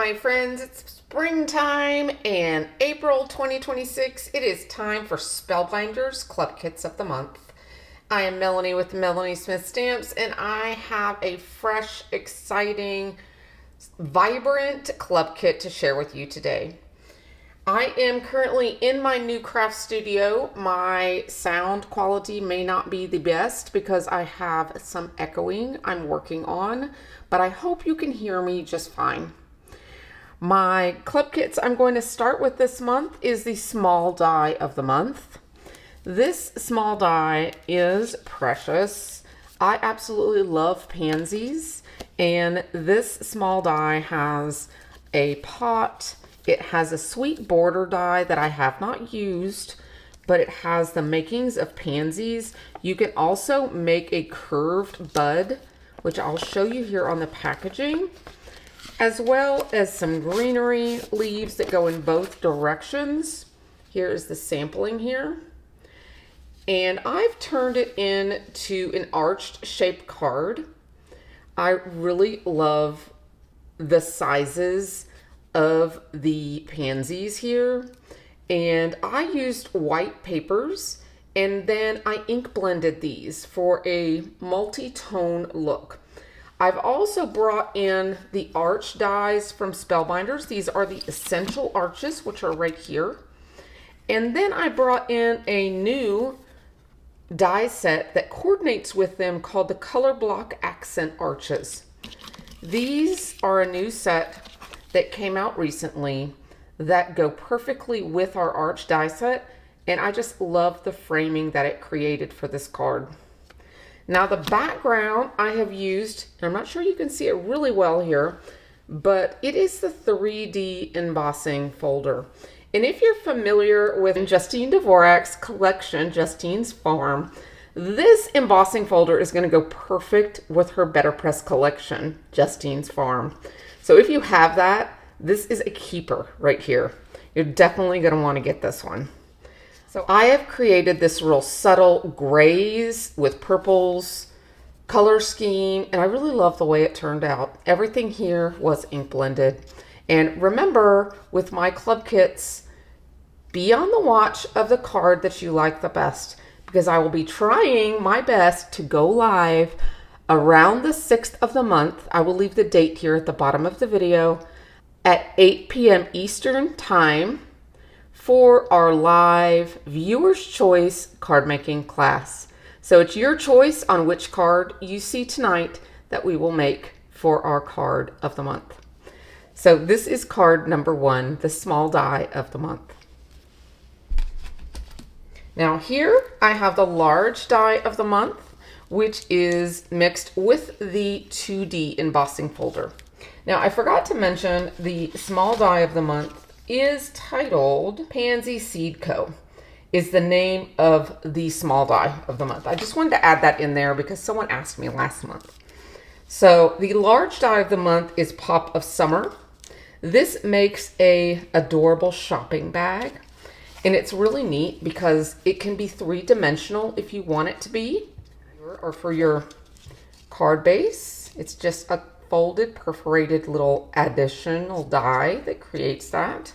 my friends, it's springtime and April 2026. It is time for Spellbinders Club Kits of the Month. I am Melanie with Melanie Smith Stamps, and I have a fresh, exciting, vibrant club kit to share with you today. I am currently in my new craft studio. My sound quality may not be the best because I have some echoing I'm working on, but I hope you can hear me just fine. My club kits I'm going to start with this month is the small die of the month. This small die is precious. I absolutely love pansies, and this small die has a pot. It has a sweet border die that I have not used, but it has the makings of pansies. You can also make a curved bud, which I'll show you here on the packaging, as well as some greenery leaves that go in both directions. Here is the sampling here. And I've turned it into an arched shaped card. I really love the sizes of the pansies here. And I used white papers, and then I ink blended these for a multi-tone look. I've also brought in the arch dies from Spellbinders. These are the essential arches, which are right here. And then I brought in a new die set that coordinates with them called the Color Block Accent Arches. These are a new set that came out recently that go perfectly with our arch die set, and I just love the framing that it created for this card. Now the background I have used, and I'm not sure you can see it really well here, but it is the 3D embossing folder. And if you're familiar with Justine Dvorak's collection, Justine's Farm, this embossing folder is going to go perfect with her Better Press collection, Justine's Farm. So if you have that, this is a keeper right here. You're definitely going to want to get this one. So I have created this real subtle grays with purples color scheme, and I really love the way it turned out. Everything here was ink blended. And remember, with my club kits, be on the watch of the card that you like the best, because I will be trying my best to go live around the 6th of the month. I will leave the date here at the bottom of the video at 8 p.m. Eastern time for our live viewer's choice card making class. So it's your choice on which card you see tonight that we will make for our card of the month. So this is card number 1, the small die of the month. Now here I have the large die of the month, which is mixed with the 2D embossing folder. Now I forgot to mention the small die of the month is titled Pansy Seed Co. is the name of the small die of the month. I just wanted to add that in there because someone asked me last month. So the large die of the month is Pop of Summer. This makes a adorable shopping bag, and it's really neat because it can be 3-dimensional if you want it to be, or for your card base. It's just a folded, perforated little additional die that creates that.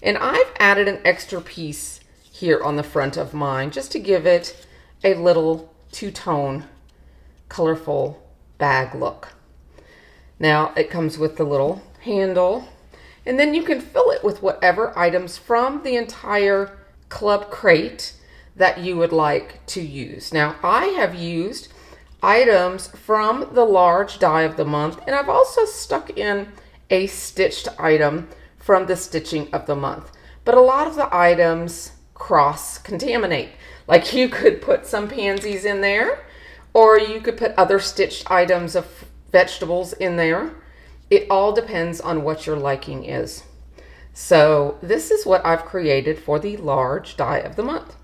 And I've added an extra piece here on the front of mine just to give it a little two-tone, colorful bag look. Now it comes with the little handle, and then you can fill it with whatever items from the entire club crate that you would like to use. Now I have used items from the large die of the month, and I've also stuck in a stitched item from the stitching of the month. But a lot of the items cross-contaminate. Like you could put some pansies in there, or you could put other stitched items of vegetables in there. It all depends on what your liking is. So this is what I've created for the large die of the month.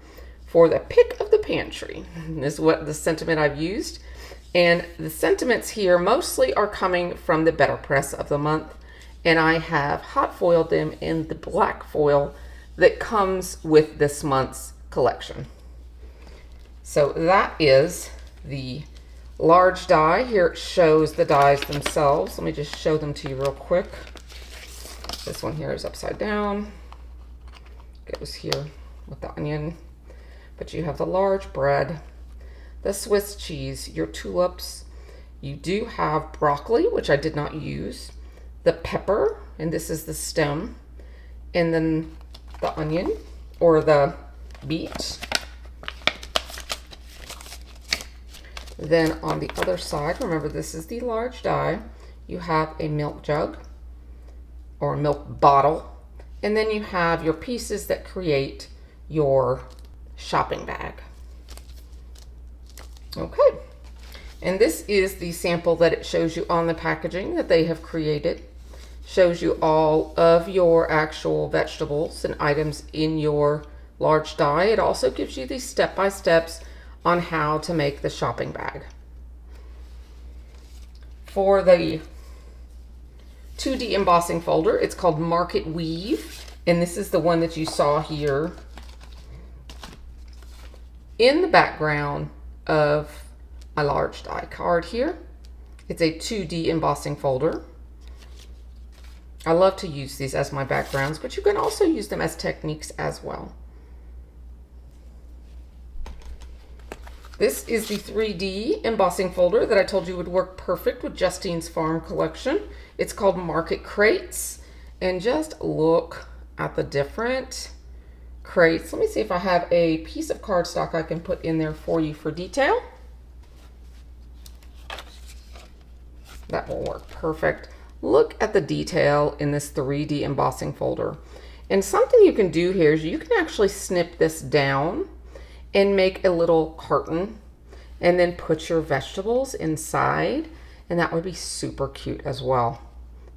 For the pick of the pantry, this is what the sentiment I've used. And the sentiments here mostly are coming from the Better Press of the month. And I have hot foiled them in the black foil that comes with this month's collection. So that is the large die. Here it shows the dies themselves. Let me just show them to you real quick. This one here is upside down. Goes here with the onion. But you have the large bread, the Swiss cheese, your tulips. You do have broccoli, which I did not use, the pepper, and this is the stem, and then the onion or the beet. Then on the other side, remember this is the large die, you have a milk jug or a milk bottle, and then you have your pieces that create your shopping bag. Okay, and this is the sample that it shows you on the packaging that they have created. Shows you all of your actual vegetables and items in your large die. It also gives you the step-by-steps on how to make the shopping bag. For the 2D embossing folder, it's called Market Weave, and this is the one that you saw here in the background of my large die card here. It's a 2D embossing folder. I love to use these as my backgrounds, but you can also use them as techniques as well. This is the 3D embossing folder that I told you would work perfect with Justine's Farm collection. It's called Market Crates, and just look at the different crates. Let me see if I have a piece of cardstock I can put in there for you for detail. That will work perfect. Look at the detail in this 3D embossing folder. And something you can do here is you can actually snip this down and make a little carton and then put your vegetables inside, and that would be super cute as well.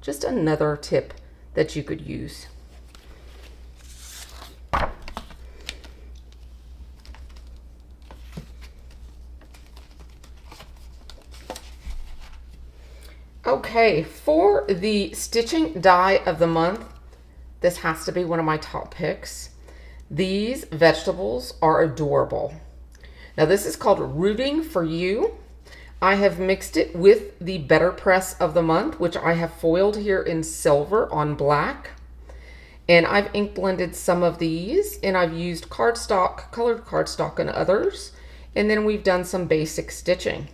Just another tip that you could use. Okay, for the stitching die of the month, this has to be one of my top picks. These vegetables are adorable. Now this is called Rooting for You. I have mixed it with the Better Press of the month, which I have foiled here in silver on black. And I've ink blended some of these, and I've used cardstock, colored cardstock and others. And then we've done some basic stitching.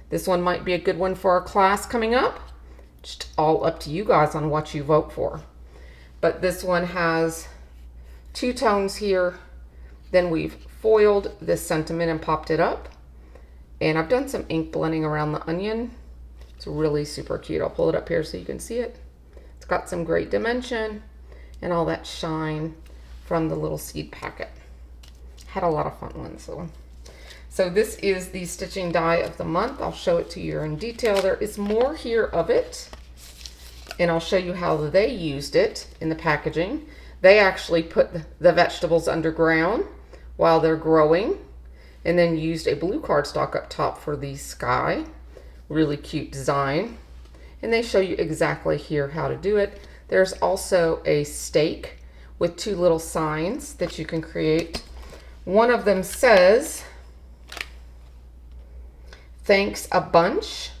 This one might be a good one for our class coming up. Just all up to you guys on what you vote for. But this one has two tones here. Then we've foiled this sentiment and popped it up. And I've done some ink blending around the onion. It's really super cute. I'll pull it up here so you can see it. It's got some great dimension and all that shine from the little seed packet. Had a lot of fun ones though. So this is the stitching die of the month. I'll show it to you in detail. There is more here of it, and I'll show you how they used it in the packaging. They actually put the vegetables underground while they're growing, and then used a blue cardstock up top for the sky. Really cute design. And they show you exactly here how to do it. There's also a stake with two little signs that you can create. One of them says, "Thanks a bunch,"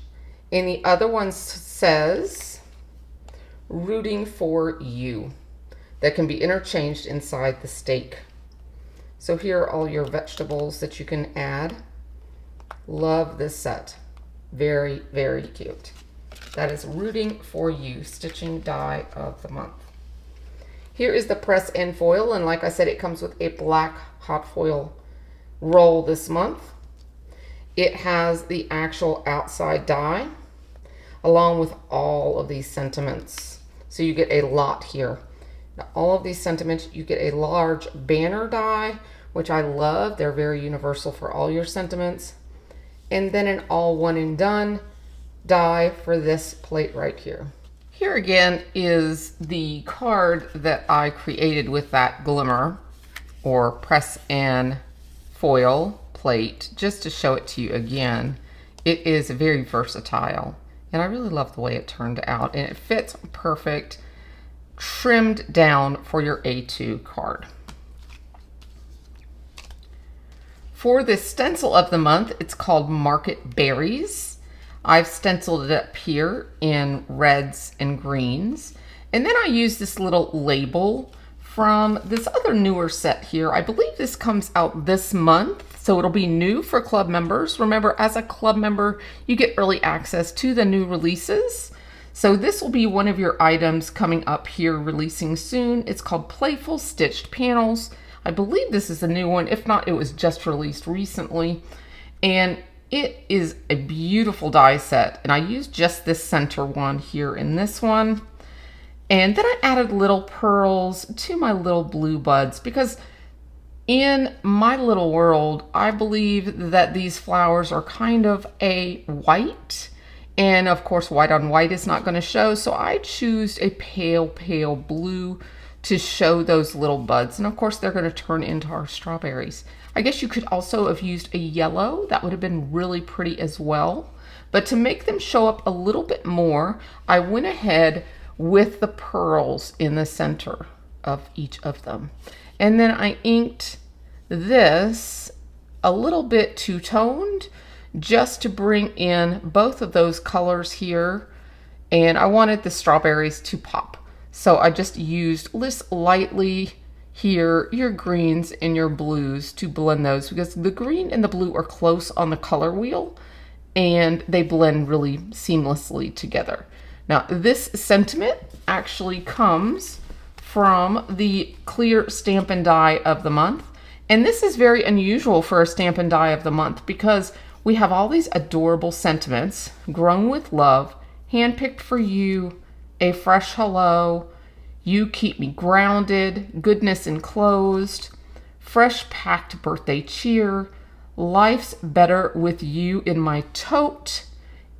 and the other one says, "Rooting for you." That can be interchanged inside the stake. So here are all your vegetables that you can add. Love this set. Very, very cute. That is Rooting for You, stitching die of the month. Here is the press and foil, and like I said, it comes with a black hot foil roll this month. It has the actual outside die along with all of these sentiments. So you get a lot here. Now, all of these sentiments, you get a large banner die, which I love. They're very universal for all your sentiments. And then an all one and done die for this plate right here. Here again is the card that I created with that glimmer or press and foil plate, just to show it to you again. It is very versatile, and I really love the way it turned out, and it fits perfect, trimmed down for your A2 card. For this stencil of the month, it's called Market Berries. I've stenciled it up here in reds and greens, And then I use this little label from this other newer set here. I believe this comes out this month, so it'll be new for club members. Remember, as a club member, you get early access to the new releases. So this will be one of your items coming up here, releasing soon. It's called Playful Stitched Panels. I believe this is a new one. If not, it was just released recently. And it is a beautiful die set. And I used just this center one here in this one. And then I added little pearls to my little blue buds because in my little world, I believe that these flowers are kind of a white. And of course, white on white is not going to show. So I choose a pale, pale blue to show those little buds. And of course, they're going to turn into our strawberries. I guess you could also have used a yellow. That would have been really pretty as well. But to make them show up a little bit more, I went ahead with the pearls in the center of each of them. And then I inked this a little bit two-toned just to bring in both of those colors here. And I wanted the strawberries to pop. So I just used this lightly here, your greens and your blues to blend those because the green and the blue are close on the color wheel and they blend really seamlessly together. Now, this sentiment actually comes from the clear Stampin' Die of the month. And this is very unusual for a Stampin' Die of the month because we have all these adorable sentiments, grown with love, handpicked for you, a fresh hello, you keep me grounded, goodness enclosed, fresh packed birthday cheer, life's better with you in my tote,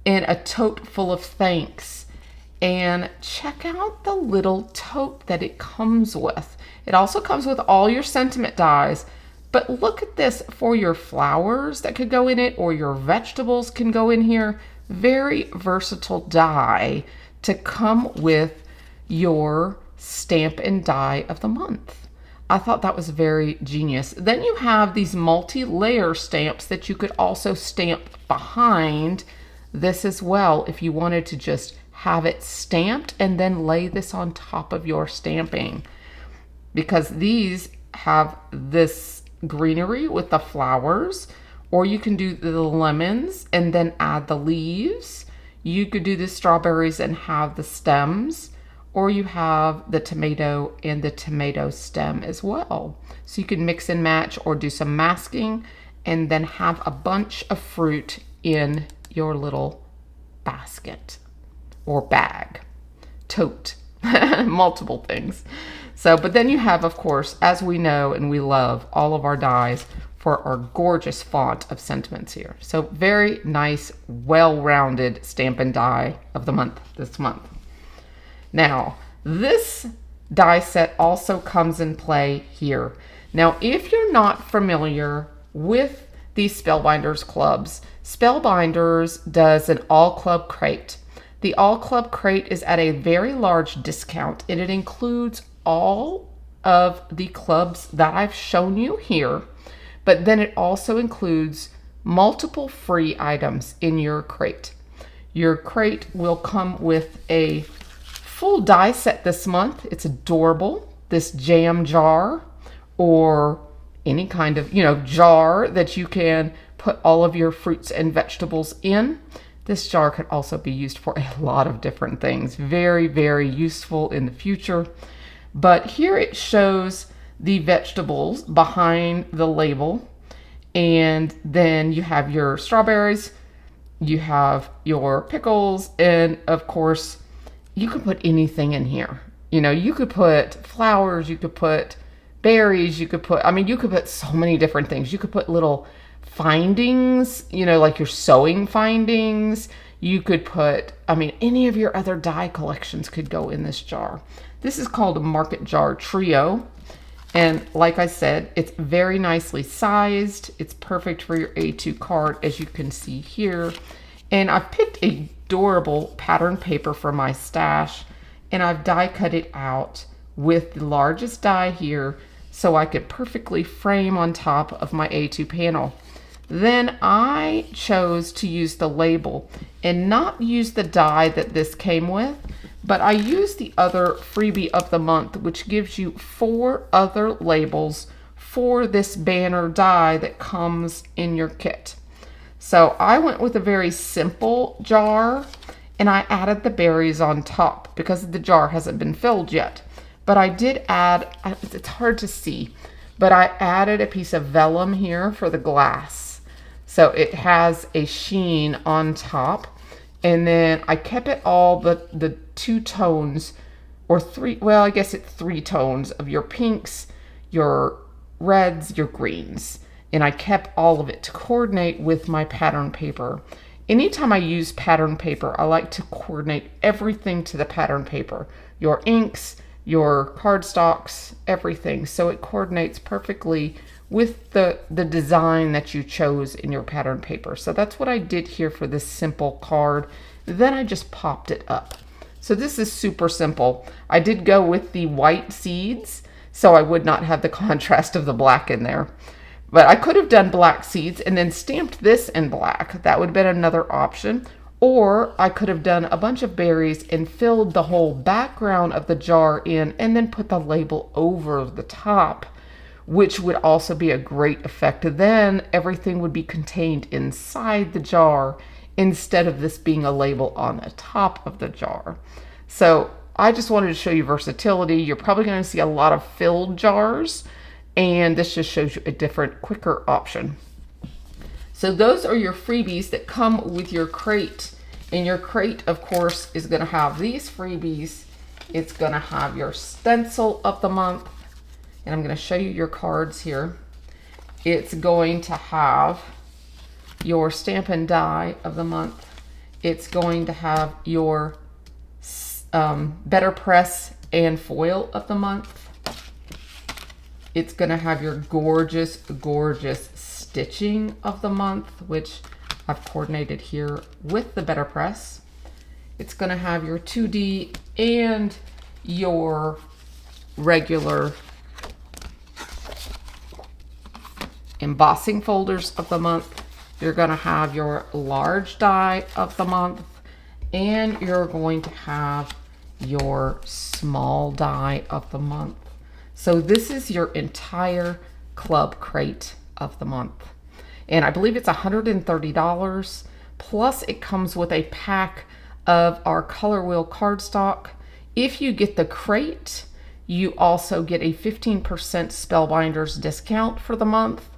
and a tote full of thanks. And check out the little tote that it comes with. It also comes with all your sentiment dies, but look at this for your flowers that could go in it or your vegetables can go in here. Very versatile die to come with your Stampin' Die of the month. I thought that was very genius. Then you have these multi-layer stamps that you could also stamp behind this as well if you wanted to just have it stamped and then lay this on top of your stamping, because these have this greenery with the flowers, or you can do the lemons and then add the leaves. You could do the strawberries and have the stems, or you have the tomato and the tomato stem as well. So you can mix and match or do some masking and then have a bunch of fruit in your little basket or bag, tote, multiple things. So, but then you have, of course, as we know and we love, all of our dies for our gorgeous font of sentiments here. So very nice, well-rounded Stampin' Die of the month this month. Now, this die set also comes in play here. Now, if you're not familiar with these Spellbinders clubs, Spellbinders does an all-club crate. The all-club crate is at a very large discount, and it includes all of the clubs that I've shown you here, but then it also includes multiple free items in your crate. Your crate will come with a full die set this month. It's adorable. This jam jar or any kind of, jar that you can put all of your fruits and vegetables in. This jar could also be used for a lot of different things. Very, very useful in the future. But here it shows the vegetables behind the label. And then you have your strawberries, you have your pickles, and of course, you could put anything in here. You could put flowers, you could put berries, you could put so many different things. You could put little findings, like your sewing findings. You could put, any of your other die collections could go in this jar. This is called a Market Jar Trio. And like I said, it's very nicely sized. It's perfect for your A2 card, as you can see here. And I've picked a adorable pattern paper from my stash, and I've die cut it out with the largest die here so I could perfectly frame on top of my A2 panel. Then I chose to use the label and not use the die that this came with, But I use the other freebie of the month, which gives you 4 other labels for this banner die that comes in your kit. So I went with a very simple jar, and I added the berries on top because the jar hasn't been filled yet. But I did add, it's hard to see, but I added a piece of vellum here for the glass. So it has a sheen on top. And then I kept it all the 2 tones, or 3, well, I guess it's 3 tones of your pinks, your reds, your greens. And I kept all of it to coordinate with my pattern paper. Anytime I use pattern paper, I like to coordinate everything to the pattern paper. Your inks, your cardstocks, everything. So it coordinates perfectly with the design that you chose in your pattern paper. So that's what I did here for this simple card. Then I just popped it up. So this is super simple. I did go with the white seeds, so I would not have the contrast of the black in there. But I could have done black seeds and then stamped this in black. That would have been another option. Or I could have done a bunch of berries and filled the whole background of the jar in and then put the label over the top, which would also be a great effect. Then everything would be contained inside the jar instead of this being a label on the top of the jar. So I just wanted to show you versatility. You're probably going to see a lot of filled jars, and this just shows you a different, quicker option. So those are your freebies that come with your crate. And your crate, of course, is going to have these freebies. It's going to have your stencil of the month. And I'm going to show you your cards here. It's going to have your stamp and die of the month. It's going to have your better press and foil of the month. It's going to have your gorgeous, gorgeous stitching of the month, which I've coordinated here with the better press. It's going to have your 2D and your regular embossing folders of the month. You're going to have your large die of the month, and you're going to have your small die of the month. So this is your entire club crate of the month. And I believe it's $130. Plus it comes with a pack of our color wheel cardstock. If you get the crate, you also get a 15% Spellbinders discount for the month.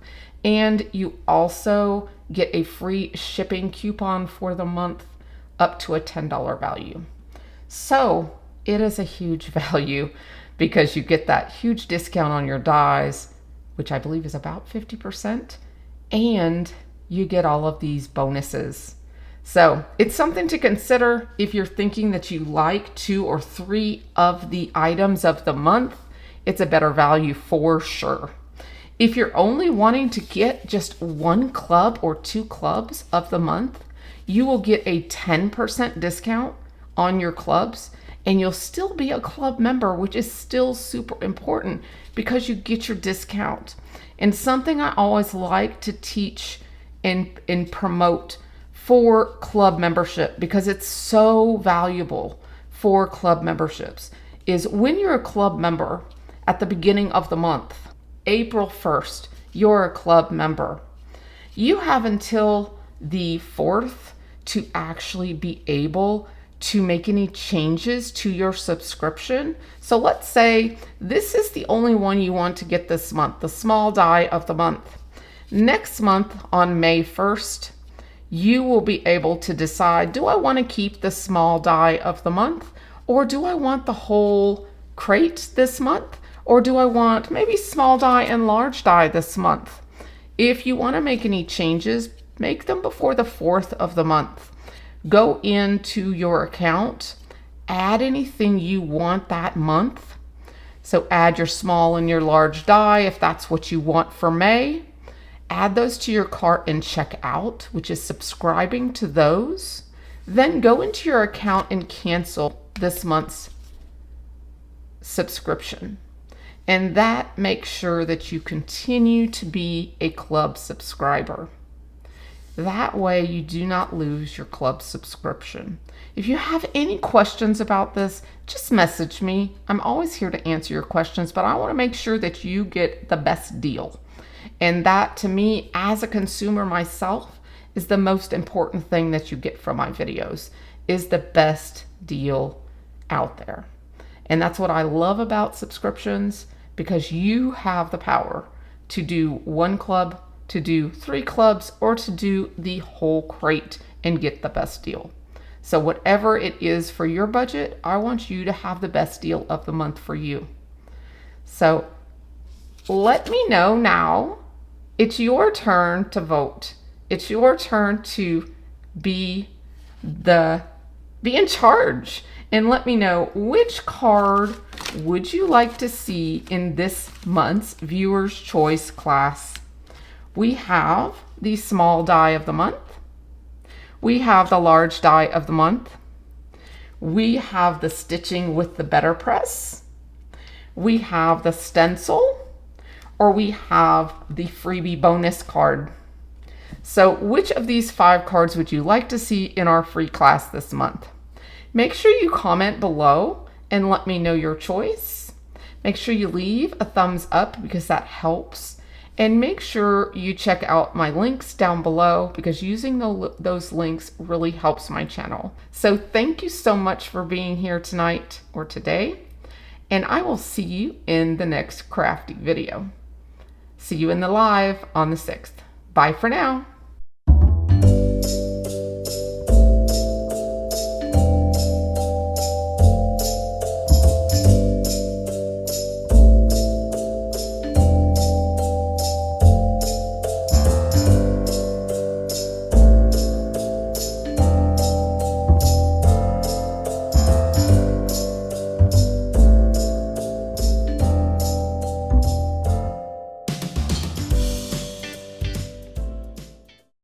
And you also get a free shipping coupon for the month up to a $10 value. So it is a huge value because you get that huge discount on your dies, which I believe is about 50%, and you get all of these bonuses. So it's something to consider if you're thinking that you like 2 or 3 of the items of the month. It's a better value for sure. If you're only wanting to get just 1 club or 2 clubs of the month, you will get a 10% discount on your clubs, and you'll still be a club member, which is still super important because you get your discount. And something I always like to teach and promote for club membership, because it's so valuable for club memberships, is when you're a club member at the beginning of the month, April 1st, you're a club member. You have until the 4th to actually be able to make any changes to your subscription. So let's say this is the only one you want to get this month, the small die of the month. Next month on May 1st, you will be able to decide, do I want to keep the small die of the month, or do I want the whole crate this month, or do I want maybe small die and large die this month? If you want to make any changes, make them before the 4th of the month. Go into your account, add anything you want that month. So add your small and your large die if that's what you want for May. Add those to your cart and check out, which is subscribing to those. Then go into your account and cancel this month's subscription. And that makes sure that you continue to be a club subscriber. That way you do not lose your club subscription. If you have any questions about this, just message me. I'm always here to answer your questions, but I want to make sure that you get the best deal. And that, to me, as a consumer myself, is the most important thing that you get from my videos, is the best deal out there. And that's what I love about subscriptions, because you have the power to do one club, to do 3 clubs, or to do the whole crate and get the best deal. So whatever it is for your budget, I want you to have the best deal of the month for you. So let me know now. It's your turn to vote. It's your turn to be in charge, and let me know, which card would you like to see in this month's Viewer's Choice class. We have the small die of the month. We have the large die of the month. We have the stitching with the better press. We have the stencil, or we have the freebie bonus card. So which of these 5 cards would you like to see in our free class this month? Make sure you comment below and let me know your choice. Make sure you leave a thumbs up, because that helps. And make sure you check out my links down below, because using those links really helps my channel. So thank you so much for being here tonight or today, and I will see you in the next crafty video. See you in the live on the 6th. Bye for now.